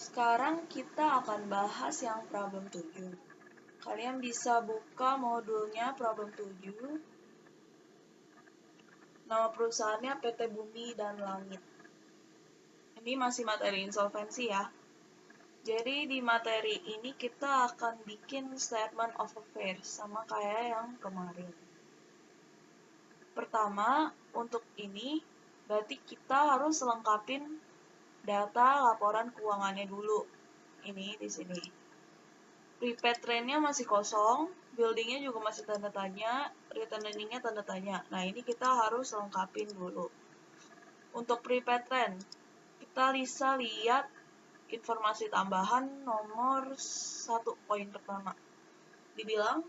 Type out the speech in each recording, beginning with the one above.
Sekarang kita akan bahas yang problem 7. Kalian bisa buka modulnya problem 7. Nama perusahaannya PT Bumi dan Langit. Ini masih materi insolvensi ya. Jadi di materi ini kita akan bikin statement of affairs sama kayak yang kemarin. Pertama, untuk ini berarti kita harus lengkapin data laporan keuangannya dulu. Ini di sini. Prepaid train-nya masih kosong, building-nya juga masih tanda tanya, return earning-nya tanda tanya. Nah, ini kita harus lengkapin dulu. Untuk prepaid train, kita bisa lihat informasi tambahan nomor 1 poin pertama. Dibilang,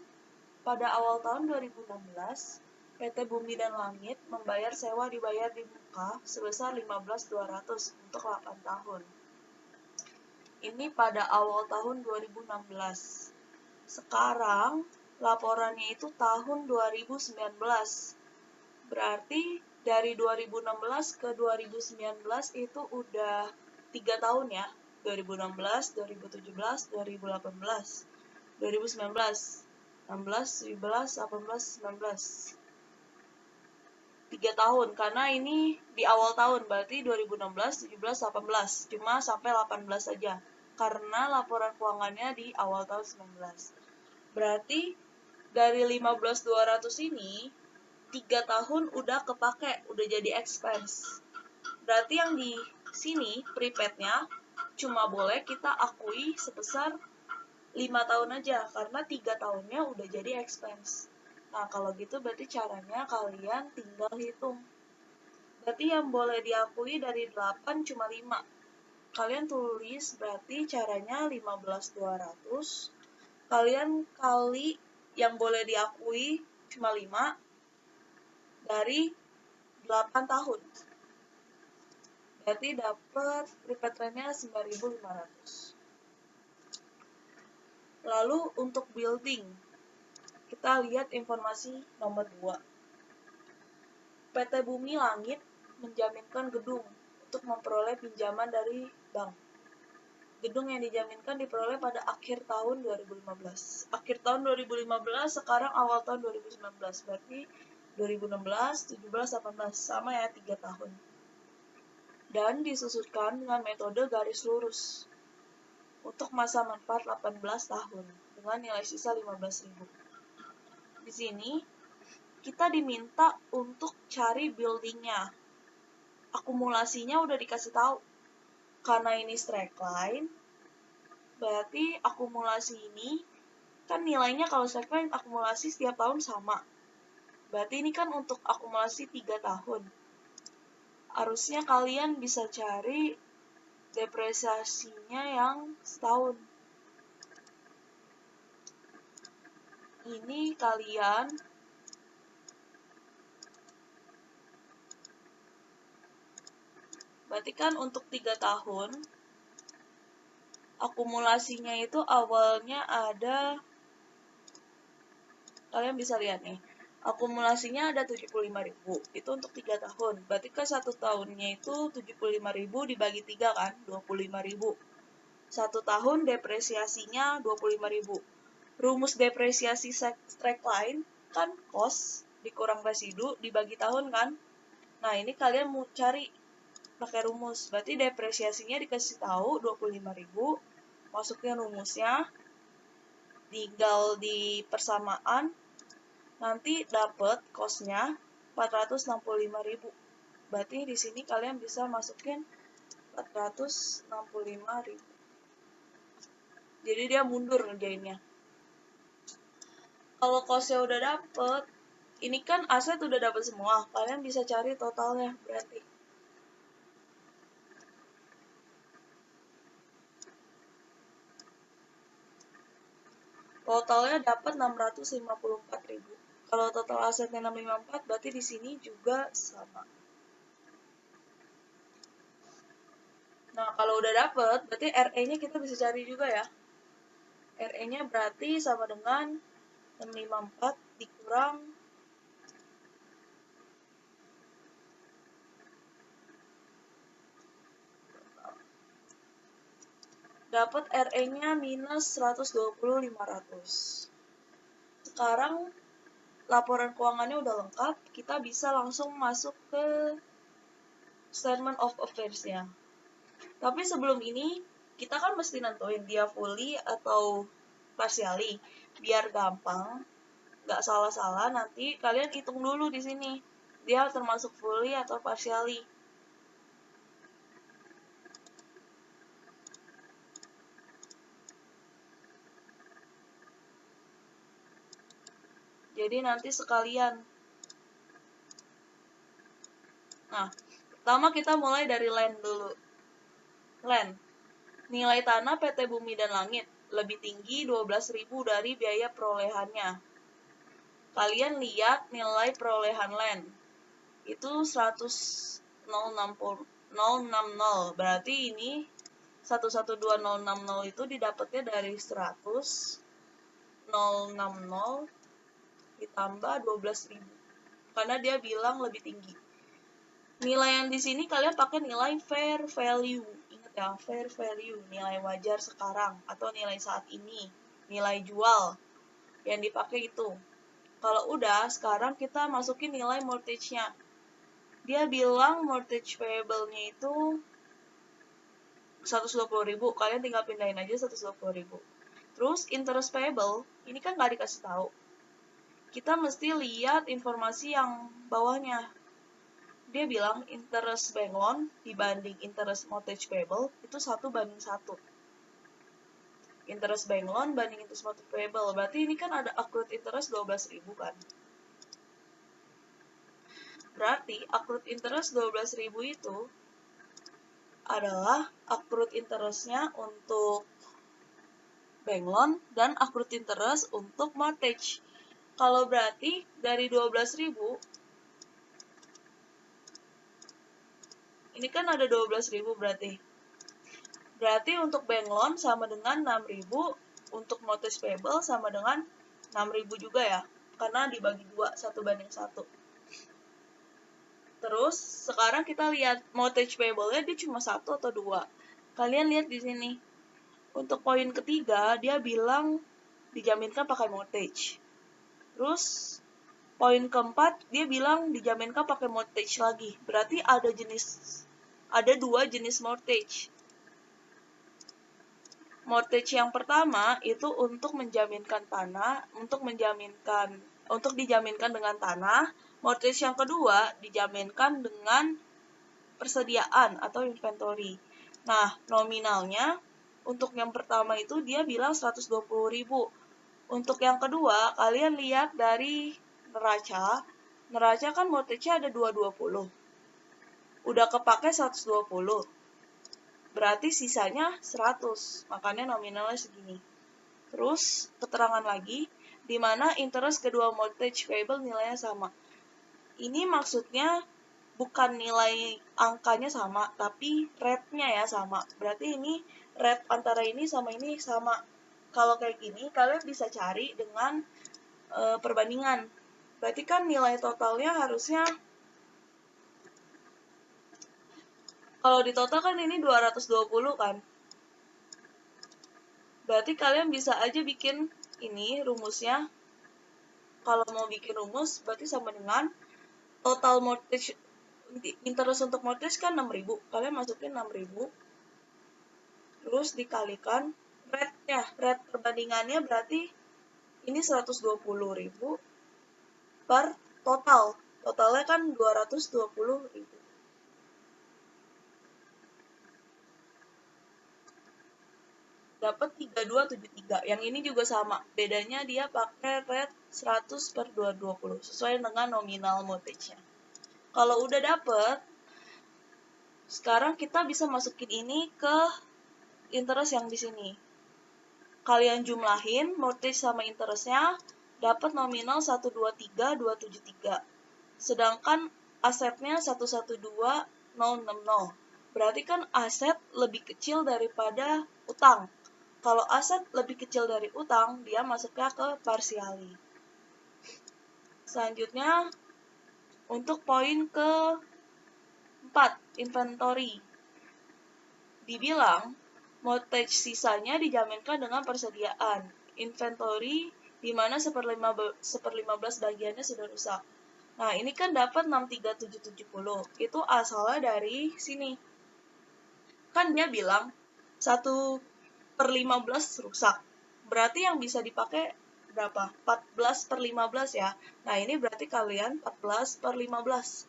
pada awal tahun 2016, PT Bumi dan Langit membayar sewa dibayar di muka sebesar 15.200 untuk 8 tahun. Ini pada awal tahun 2016. Sekarang laporannya itu tahun 2019. Berarti dari 2016 ke 2019 itu udah 3 tahun ya. 2016, 2017, 2018, 2019, 16, 17, 18, 19. 3 tahun, karena ini di awal tahun, berarti 2016, 17, 18. Cuma sampai 18 saja, karena laporan keuangannya di awal tahun 19. Berarti dari 15.200 ini 3 tahun udah kepake, udah jadi expense. Berarti yang di sini prepaid-nya cuma boleh kita akui sebesar 5 tahun aja, karena 3 tahunnya udah jadi expense. Nah, kalau gitu berarti caranya kalian tinggal hitung. Berarti yang boleh diakui dari 8 cuma 5. Kalian tulis berarti caranya 15.200. Kalian kali yang boleh diakui cuma 5 dari 8 tahun. Berarti dapat prepaid train-nya 9.500. Lalu untuk building, kita lihat informasi nomor 2. PT Bumi Langit menjaminkan gedung untuk memperoleh pinjaman dari bank. Gedung yang dijaminkan diperoleh pada akhir tahun 2015. Akhir tahun 2015, sekarang awal tahun 2019. Berarti 2016, 17, 18. Sama ya, 3 tahun. Dan disusunkan dengan metode garis lurus untuk masa manfaat 18 tahun dengan nilai sisa 15.000. Di sini kita diminta untuk cari buildingnya. Akumulasinya udah dikasih tahu. Karena ini straight line, berarti akumulasi ini kan nilainya kalau straight line akumulasi setiap tahun sama. Berarti ini kan untuk akumulasi 3 tahun. Harusnya kalian bisa cari depresiasinya yang setahun. Ini kalian berarti kan untuk 3 tahun akumulasinya itu awalnya ada, kalian bisa lihat nih, akumulasinya ada 75.000. Itu untuk 3 tahun. Berarti kan 1 tahunnya itu 75.000 dibagi 3 kan, 25.000. 1 tahun depresiasinya 25.000. Rumus depresiasi straight line kan cost dikurang residu dibagi tahun kan. Nah, ini kalian mau cari pakai rumus. Berarti depresiasinya dikasih tahu 25.000, masukin rumusnya, tinggal di persamaan, nanti dapat cost-nya 465.000. Berarti di sini kalian bisa masukin 465.000. Jadi dia mundur ngerjainnya. Kalau cost-nya udah dapet, ini kan aset udah dapet semua, kalian bisa cari totalnya berarti. Totalnya dapat 654.000. Kalau total asetnya 654, berarti di sini juga sama. Nah, kalau udah dapet, berarti RE-nya kita bisa cari juga ya. RE-nya berarti sama dengan 654 dikurang dapat RE-nya minus 120.500. Sekarang laporan keuangannya udah lengkap, kita bisa langsung masuk ke statement of affairs-nya. Tapi sebelum ini, kita kan mesti nentuin dia fully atau partially. Biar gampang, nggak salah-salah, nanti kalian hitung dulu di sini. Dia termasuk fully atau partially. Jadi nanti sekalian. Nah, pertama kita mulai dari land dulu. Land. Nilai tanah PT Bumi dan Langit lebih tinggi 12.000 dari biaya perolehannya. Kalian lihat nilai perolehan land. Itu 100.060. Berarti ini 112.060 itu didapatnya dari 100.060 ditambah 12.000. Karena dia bilang lebih tinggi. Nilai yang di sini kalian pakai nilai fair value. Ingat ya, fair value, nilai wajar sekarang atau nilai saat ini, nilai jual yang dipakai itu. Kalau udah, sekarang kita masukin nilai mortgage-nya. Dia bilang mortgage payable-nya itu 120.000, kalian tinggal pindahin aja 120.000. Terus interest payable, ini kan nggak dikasih tahu. Kita mesti lihat informasi yang bawahnya. Dia bilang interest bank loan dibanding interest mortgage payable itu 1:1. Interest bank loan banding interest mortgage payable. Berarti ini kan ada accrued interest 12.000 kan. Berarti accrued interest 12.000 itu adalah accrued interest-nya untuk bank loan dan accrued interest untuk mortgage. Kalau berarti dari 12.000 ini kan ada 12.000 berarti. Berarti untuk bank loan sama dengan 6.000, untuk mortgage payable sama dengan 6.000 juga ya. Karena dibagi 2, 1:1. Terus sekarang kita lihat mortgage payable-nya dia cuma 1 atau 2. Kalian lihat di sini. Untuk poin ketiga, dia bilang dijaminkan pakai mortgage. Terus poin keempat, dia bilang dijaminkan pakai mortgage lagi. Berarti ada 2 jenis mortgage. Mortgage yang pertama itu untuk menjaminkan tanah, untuk dijaminkan dengan tanah. Mortgage yang kedua dijaminkan dengan persediaan atau inventory. Nah, nominalnya untuk yang pertama itu dia bilang 120.000. Untuk yang kedua, kalian lihat dari neraca. Neraca kan mortgage-nya ada 220. Udah kepake 120. Berarti sisanya 100. Makanya nominalnya segini. Terus, keterangan lagi, di mana interest kedua mortgage payable nilainya sama. Ini maksudnya bukan nilai angkanya sama, tapi rate-nya ya sama. Berarti ini rate antara ini sama ini sama. Kalau kayak gini, kalian bisa cari dengan perbandingan. Berarti kan nilai totalnya harusnya, kalau di total kan ini 220 kan. Berarti kalian bisa aja bikin ini rumusnya. Kalau mau bikin rumus, berarti sama dengan total mortgage, interest untuk mortgage kan 6.000. Kalian masukin 6.000. Terus dikalikan rate-nya. Rate perbandingannya berarti ini 120.000 per total. Totalnya kan 220.000. Dapat 3273. Yang ini juga sama. Bedanya dia pakai rate 100 per 220. Sesuai dengan nominal mortgage-nya. Kalau udah dapet, sekarang kita bisa masukin ini ke interest yang di sini. Kalian jumlahin mortgage sama interest-nya, dapat nominal 123.273. Sedangkan asetnya 112.060. Berarti kan aset lebih kecil daripada utang. Kalau aset lebih kecil dari utang, dia masuknya ke partially. Selanjutnya, untuk poin ke-4, inventory. Dibilang Mortgage sisanya dijaminkan dengan persediaan. Inventory di mana 1/15 bagiannya sudah rusak. Nah, ini kan dapat 63770. Itu asalnya dari sini. Kan dia bilang 1/15 rusak. Berarti yang bisa dipakai berapa? 14/15 ya. Nah, ini berarti kalian 14/15.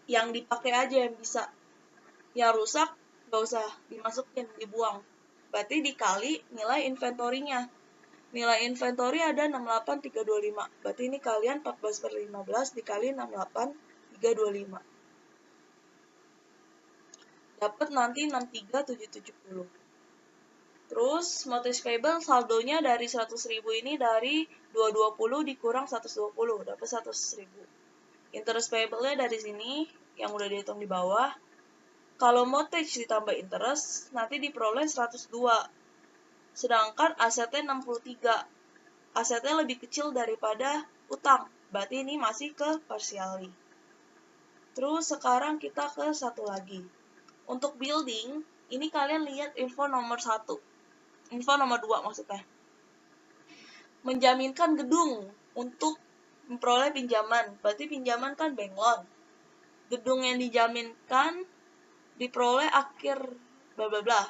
Yang dipakai aja yang bisa. Yang rusak nggak usah dimasukin, dibuang. Berarti dikali nilai inventorinya. Nilai inventory ada 68325. Berarti ini kalian 14/15 dikali 68325. Dapat nanti 63770. Terus mortgage payable saldonya dari 100.000 ini dari 220 dikurang 120, dapat 100.000. Interest payable-nya dari sini yang udah dihitung di bawah. Kalau mortgage ditambah interest nanti diperoleh 102. Sedangkan asetnya 63. Asetnya lebih kecil daripada utang. Berarti ini masih ke partially. Terus sekarang kita ke satu lagi. Untuk building, ini kalian lihat info nomor 1. Info nomor 2 maksudnya. Menjaminkan gedung untuk memperoleh pinjaman. Berarti pinjaman kan bank loan. Gedung yang dijaminkan diperoleh akhir bla bla bla.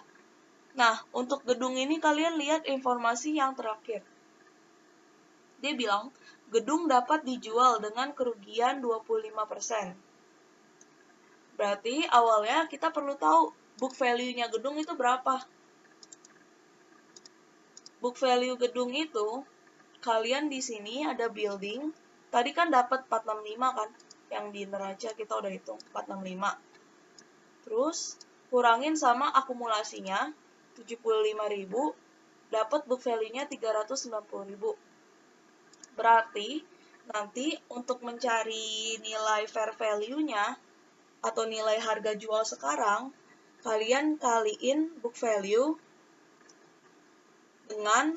Nah, untuk gedung ini kalian lihat informasi yang terakhir. Dia bilang, gedung dapat dijual dengan kerugian 25%. Berarti awalnya kita perlu tahu book value-nya gedung itu berapa. Book value gedung itu, kalian di sini ada building. Tadi kan dapat 465 kan? Yang di neraca kita udah hitung, 465. Terus, kurangin sama akumulasinya, 75.000, dapat book value-nya 390.000. Berarti, nanti untuk mencari nilai fair value-nya, atau nilai harga jual sekarang, kalian kaliin book value dengan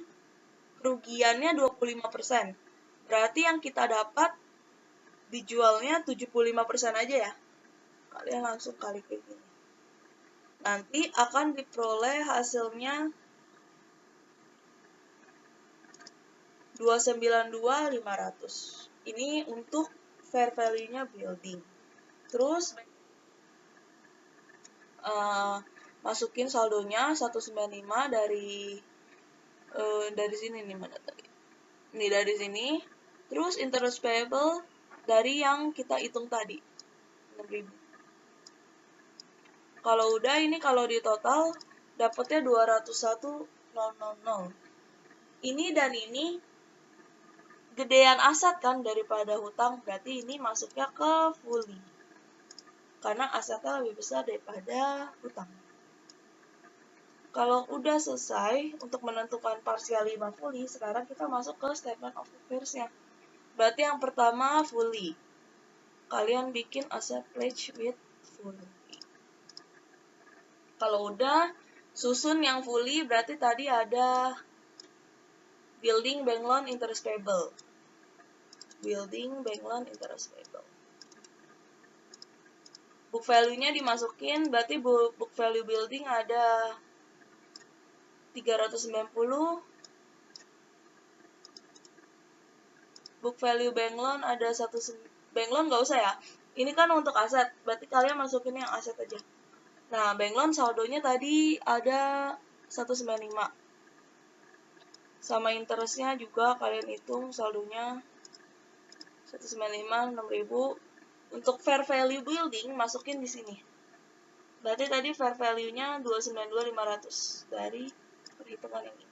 kerugiannya 25%. Berarti yang kita dapat dijualnya 75% aja ya. Kalian langsung kali kayak gini. Nanti akan diperoleh hasilnya 292.500. Ini untuk fair value-nya building. Terus masukin saldonya 195 dari sini nih, mana tadi? Ini dari sini. Terus interest payable dari yang kita hitung tadi, 6.000. Kalau udah ini kalau di total dapatnya 201.000. Ini dan ini gedean aset kan daripada hutang, berarti ini masuknya ke fully. Karena asetnya lebih besar daripada hutang. Kalau udah selesai untuk menentukan partially sama fully, sekarang kita masuk ke statement of affairs-nya. Berarti yang pertama fully. Kalian bikin asset pledge with fully. Kalau udah susun yang fully, berarti tadi ada building, bank loan, interest payable. Building, bank loan, interest payable. Book value-nya dimasukin, berarti book value building ada 390. Book value bank loan ada bank loan nggak usah ya. Ini kan untuk aset, berarti kalian masukin yang aset aja. Nah, bank loan saldonya tadi ada 195. Sama interestnya juga kalian hitung saldonya 195, 6.000. Untuk fair value building masukin di sini. Berarti tadi fair value-nya 292.500 dari perhitungan ini.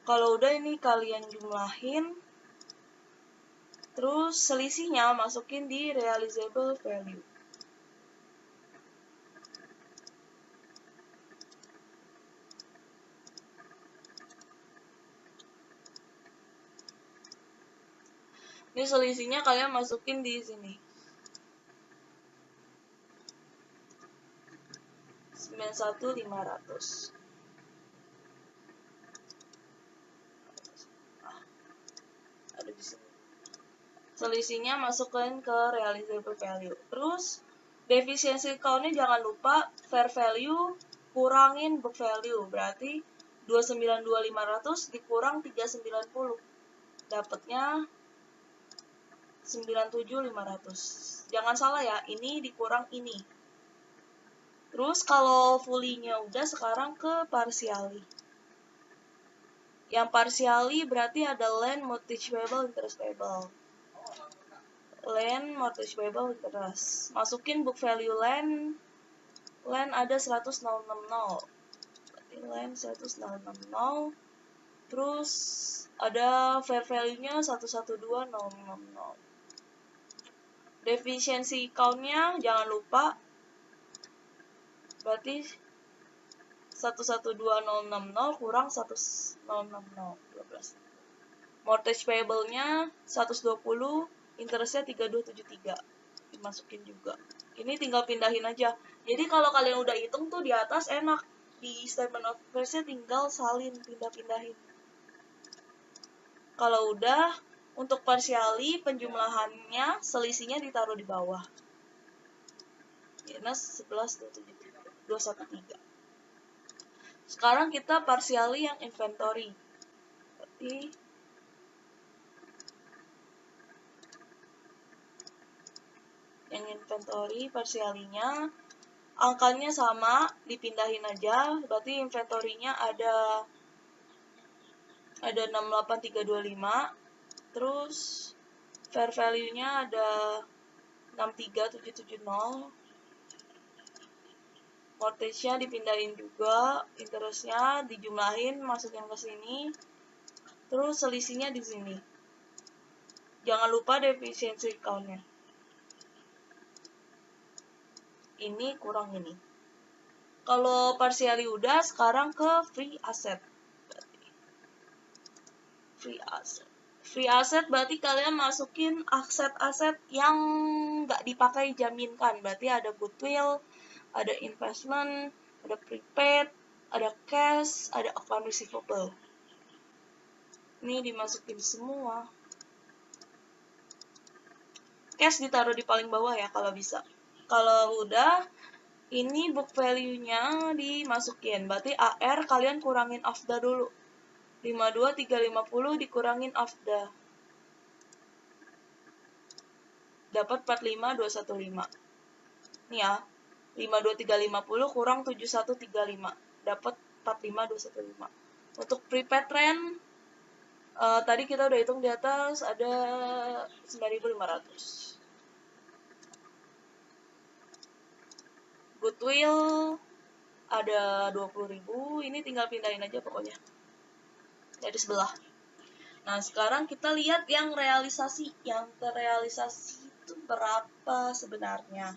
Kalau udah ini kalian jumlahin, terus selisihnya masukin di realizable value. Ini selisihnya kalian masukin di sini. 91.500. Ada di sini. Selisihnya masukkan ke realizable value. Terus Deficiency count-nya jangan lupa fair value kurangin book value. Berarti 292.500 dikurang 390. Dapatnya 97.500. Jangan salah ya, ini dikurang ini. Terus kalau fully-nya udah, sekarang ke partially. Yang partially berarti ada land, mortgage payable, interest payable. Land, mortgage payable, interest. Masukin book value land ada 100.060. Berarti land 100.060. Terus ada fair value-nya 112.060. Deficiency count-nya jangan lupa, berarti 112.060 kurang 100.060, 12. Mortgage payable-nya 120, interest-nya 3273. Dimasukin juga. Ini tinggal pindahin aja. Jadi kalau kalian udah hitung tuh di atas enak. Di statement of affairs-nya tinggal salin, pindah-pindahin. Kalau udah, untuk partially penjumlahannya, selisihnya ditaruh di bawah. Minus 11.213. Sekarang kita partially yang inventory. Berarti yang inventory partially-nya angkanya sama, dipindahin aja. Berarti inventory-nya ada 68325. Terus fair value-nya ada 63770. Mortgage-nya dipindahin juga, interest-nya dijumlahin, masukin ke sini. Terus selisihnya di sini. Jangan lupa deficiency count-nya. Ini kurang ini. Kalau partially udah, sekarang ke free asset. Free asset berarti kalian masukin aset-aset yang nggak dipakai jaminkan. Berarti ada goodwill, ada investment, ada prepaid, ada cash, ada account receivable. Ini dimasukin semua. Cash ditaruh di paling bawah ya kalau bisa. Kalau udah, ini book value-nya dimasukin. Berarti AR kalian kurangin AFDA dulu. 52.350 dikurangin AFDA. Dapat 45.215. Ini ya. 52.350 kurang 7135. Dapat 45.215. Untuk prepaid rent tadi kita udah hitung di atas ada 9.500. Goodwill ada 20.000. Ini tinggal pindahin aja pokoknya. Dari sebelah. Nah, sekarang kita lihat yang realisasi. Yang terrealisasi itu berapa sebenarnya?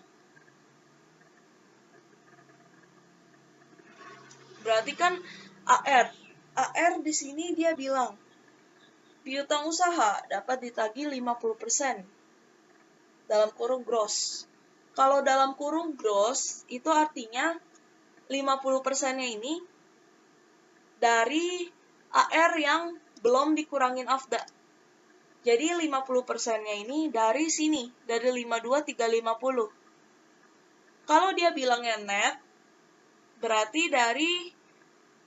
Berarti kan AR di sini dia bilang piutang usaha dapat ditagih 50% dalam kurung gross. Kalau dalam kurung gross itu artinya 50%-nya ini dari AR yang belum dikurangin AFDA. Jadi 50%-nya ini dari sini, dari 52.350. Kalau dia bilangnya net, berarti dari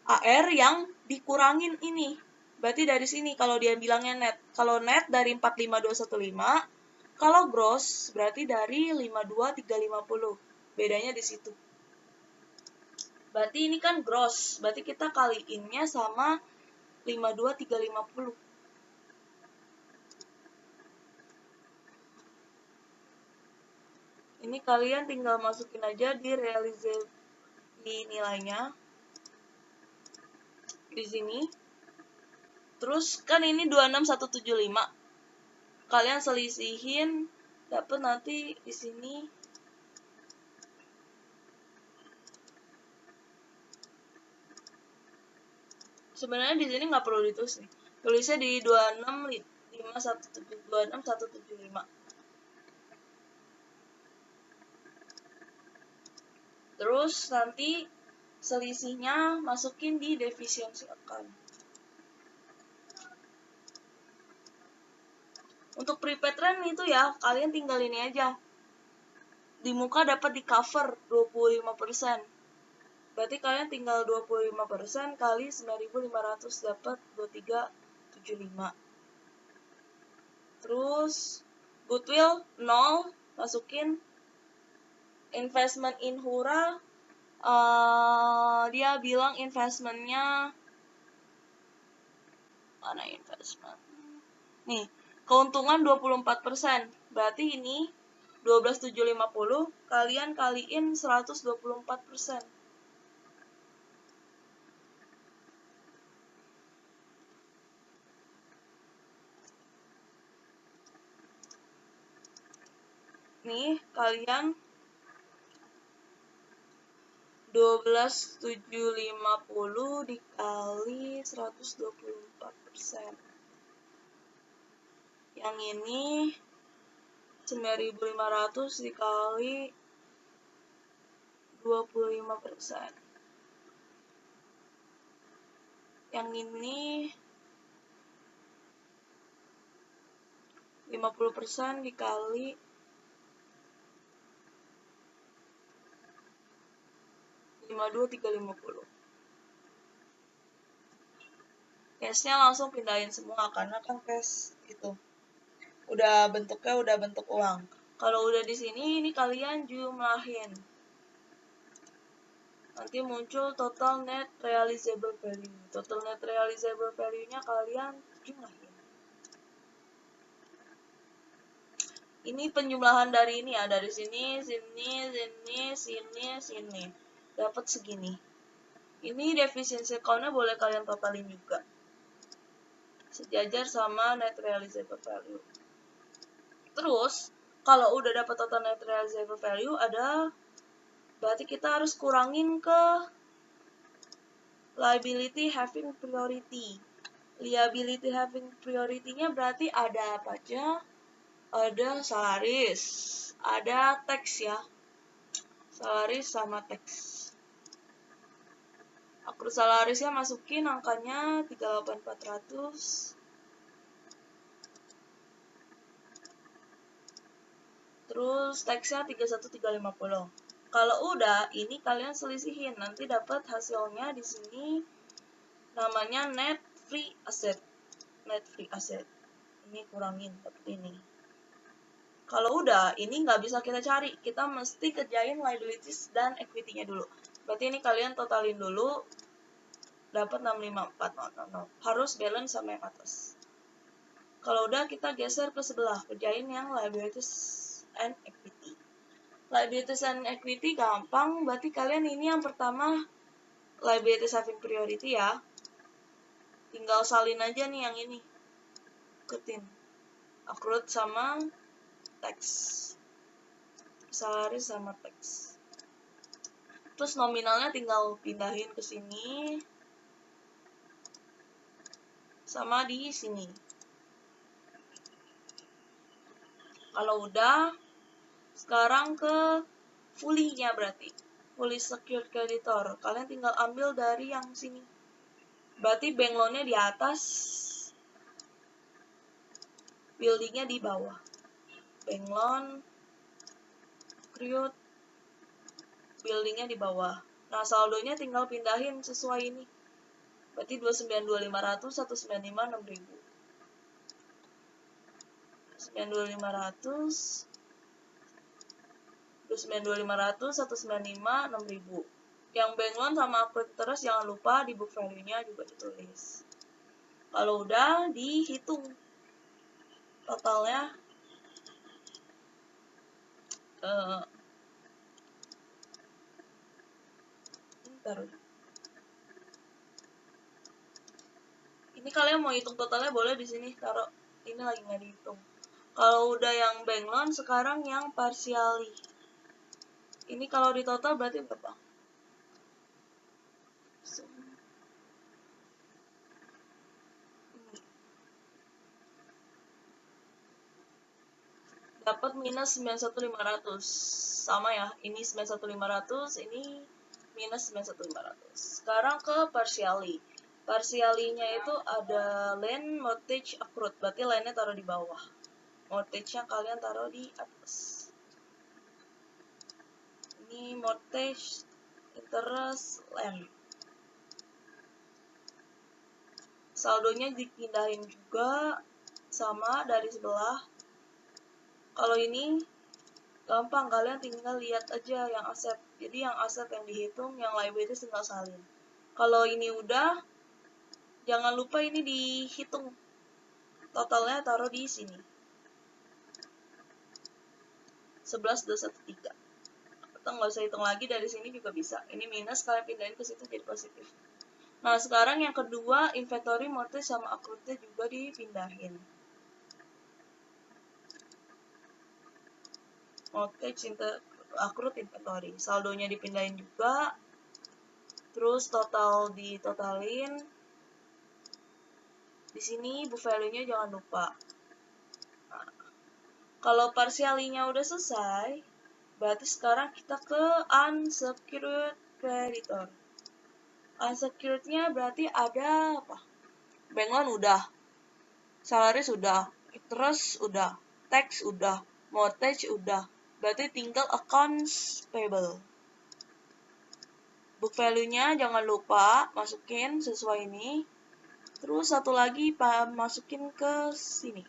AR yang dikurangin ini. Berarti dari sini kalau dia bilangnya net. Kalau net dari 45215, kalau gross berarti dari 52350. Bedanya di situ. Berarti ini kan gross. Berarti kita kaliinnya sama 52350. Ini kalian tinggal masukin aja di realizable di nilainya. Di sini. Terus kan ini 26175. Kalian selisihin dapat nanti di sini sebenarnya di sini nggak perlu ditulis nih. Tulisnya di 26517 Terus nanti selisihnya masukin di deficiency account. Untuk prepaid rent itu ya, kalian tinggal ini aja. di muka dapat di cover 25%. Berarti kalian tinggal 25% kali 9.500 dapat 2375. Terus goodwill 0, masukin investment in Hura. Dia bilang investmentnya mana investment? Nih, keuntungan 24%. Berarti ini 12.750 kalian kaliin 124%. Nih, kalian 12.750 dikali 124%. Yang ini 9.500 dikali 25%. Yang ini 50% dikali 52.350. Cashnya langsung pindahin semua karena kan cash itu udah bentuk uang. Kalau udah di sini ini kalian jumlahin. Nanti muncul total net realizable value. Total net realizable value-nya kalian jumlahin. Ini penjumlahan dari ini ya, dari sini, sini. Dapat segini. Ini deficiency account-nya boleh kalian totalin juga. Sejajar sama net realizable value. Terus, kalau udah dapat total net realizable value, berarti kita harus kurangin ke liability having priority. Liability having priority-nya berarti ada apa aja? Ada salaris, ada tax ya. Salaris sama tax. Akrut salarisnya masukin angkanya 38.400. Terus taxnya 31.350. Kalau udah, ini kalian selisihin, nanti dapat hasilnya di sini namanya net free asset. Net free asset. Ini kurangin seperti ini. Kalau udah, ini nggak bisa kita cari. Kita mesti kerjain liabilities dan equity-nya dulu. Berarti ini kalian totalin dulu, dapat 654.000. Harus balance sama yang atas. Kalau udah, kita geser ke sebelah, kerjain yang liabilities and equity. Liabilities and equity gampang, berarti kalian ini yang pertama liabilities having priority ya. Tinggal salin aja nih yang ini. Ikutin. Accrued sama tax. Salaris sama tax. Terus nominalnya tinggal pindahin ke sini. Sama di sini. Kalau udah, sekarang ke fully-nya berarti. Fully secured creditor. Kalian tinggal ambil dari yang sini. Berarti bank loan-nya di atas, building-nya di bawah. Bank loan, accrued, building-nya di bawah. Nah, saldonya tinggal pindahin sesuai ini. Berarti 29.500, 195, 6.000. 29.500, 195, 6.000. Yang bank loan sama accrued interest jangan lupa di book value-nya juga ditulis. Kalau udah, dihitung totalnya. Ini kalian mau hitung totalnya boleh di sini taruh. Ini lagi nggak dihitung. Kalau udah yang bank loan, sekarang yang partially. Ini kalau di total berarti berapa? Dapat minus 91.500. Sama ya, ini 91.500, ini minus 91.500. Sekarang ke partially. Partially-nya itu ada land, mortgage, accrued. Berarti land-nya taruh di bawah. Mortgage-nya kalian taruh di atas. Ini mortgage, interest, land. Saldonya dipindahin juga sama dari sebelah. Kalau ini gampang, kalian tinggal lihat aja yang aset. Jadi yang aset yang dihitung, yang liabilities tinggal salin. Kalau ini udah, jangan lupa ini dihitung. Totalnya taruh di sini. 11,213. Atau nggak usah hitung lagi, dari sini juga bisa. Ini minus, kalian pindahin ke situ jadi positif. Nah, sekarang yang kedua, inventory, mortgage, sama accrued juga dipindahin. Mortgage, accrued, inventory. Saldonya dipindahin juga. Terus total ditotalin. Di sini book value-nya jangan lupa. Nah, kalau partialinya udah selesai, berarti sekarang kita ke unsecured creditor. Unsecured-nya berarti ada apa? Bank loan udah, salary sudah, interest udah, tax udah, mortgage udah. Berarti tinggal accounts payable. Book value-nya jangan lupa masukin sesuai ini. Terus satu lagi masukin ke sini.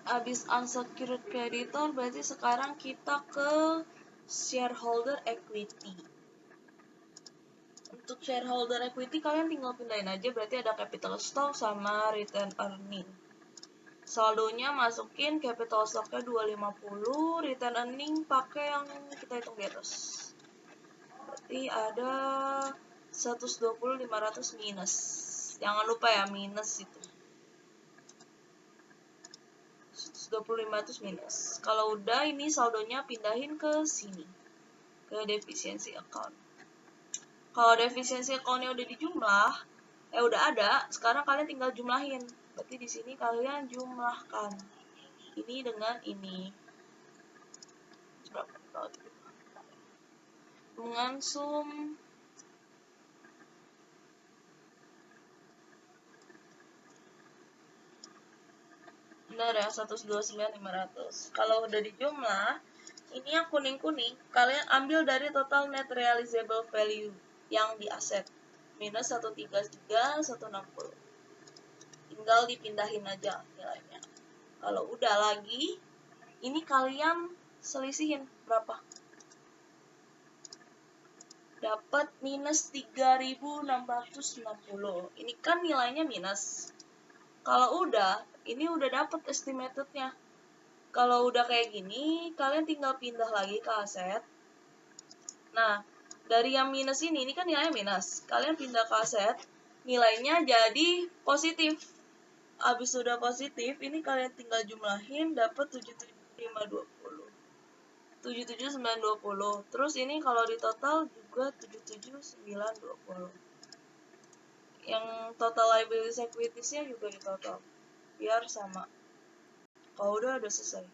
Habis unsecured creditor, berarti sekarang kita ke shareholder equity. Untuk shareholder equity kalian tinggal pindahin aja, berarti ada capital stock sama return earning. Saldonya masukin capital stock-nya 250, return earning pakai yang kita hitung di atas. Berarti ada 120, 500 minus. Jangan lupa ya, minus itu. 125 minus. Kalau udah, ini saldonya pindahin ke sini, ke defisiensi account. Kalau defisiensi account-nya udah dijumlah, udah ada, sekarang kalian tinggal jumlahin. Berarti di sini kalian jumlahkan ini dengan ini. Dengan sum benar ya, 129.500. Kalau udah dijumlah, ini yang kuning-kuning, kalian ambil dari total net realizable value yang di aset. Minus 133, 160. Tinggal dipindahin aja nilainya. Kalau udah lagi, ini kalian selisihin berapa? Dapat minus 3.660. Ini kan nilainya minus. Kalau udah, ini udah dapat estimatednya. Kalau udah kayak gini, kalian tinggal pindah lagi ke aset. Nah, dari yang minus ini kan nilainya minus. Kalian pindah ke aset, nilainya jadi positif. Habis sudah positif, ini kalian tinggal jumlahin, dapat 77.520. 77.920. Terus ini kalau di total juga 77.920. Yang total liabilities equities-nya juga di total. Biar sama. Kalau udah selesai.